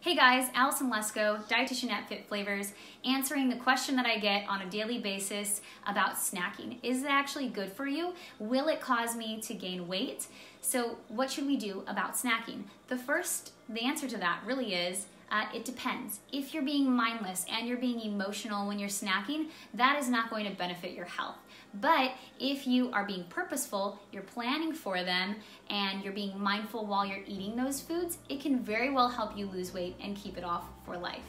Hey guys, Allison Lesko, dietitian at Fit Flavors, answering the question that I get on a daily basis about snacking. Is it actually good for you? Will it cause me to gain weight? So what should we do about snacking? The answer to that really is, it depends. If you're being mindless and you're being emotional when you're snacking, that is not going to benefit your health. But if you are being purposeful, you're planning for them, and you're being mindful while you're eating those foods, it can very well help you lose weight and keep it off for life.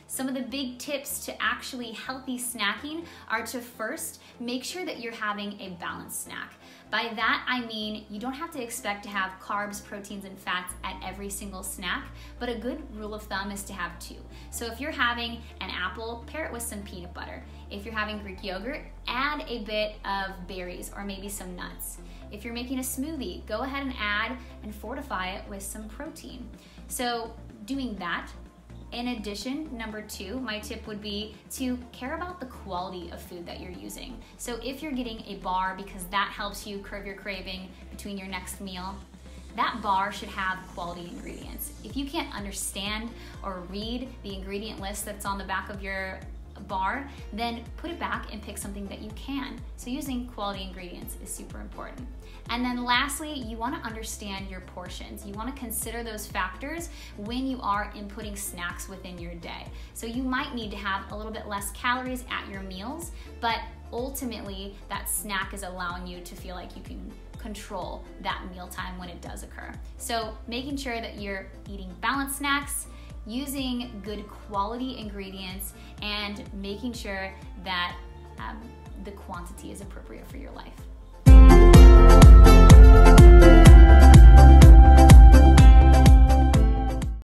Some of the big tips to actually healthy snacking are to first make sure that you're having a balanced snack. By that I mean you don't have to expect to have carbs, proteins, and fats at every single snack, but a good rule of thumb is to have two. So if you're having an apple, pair it with some peanut butter. If you're having Greek yogurt, add a bit of berries or maybe some nuts. If you're making a smoothie, go ahead and add and fortify it with some protein. So doing that. In addition, number two, my tip would be to care about the quality of food that you're using. So if you're getting a bar because that helps you curb your craving between your next meal, that bar should have quality ingredients. If you can't understand or read the ingredient list that's on the back of your bar, then put it back and pick something that you can. So using quality ingredients is super important. And then lastly, you want to understand your portions. You want to consider those factors when you are inputting snacks within your day. So you might need to have a little bit less calories at your meals, but ultimately that snack is allowing you to feel like you can control that mealtime when it does occur. So making sure that you're eating balanced snacks, using good quality ingredients, and making sure that the quantity is appropriate for your life.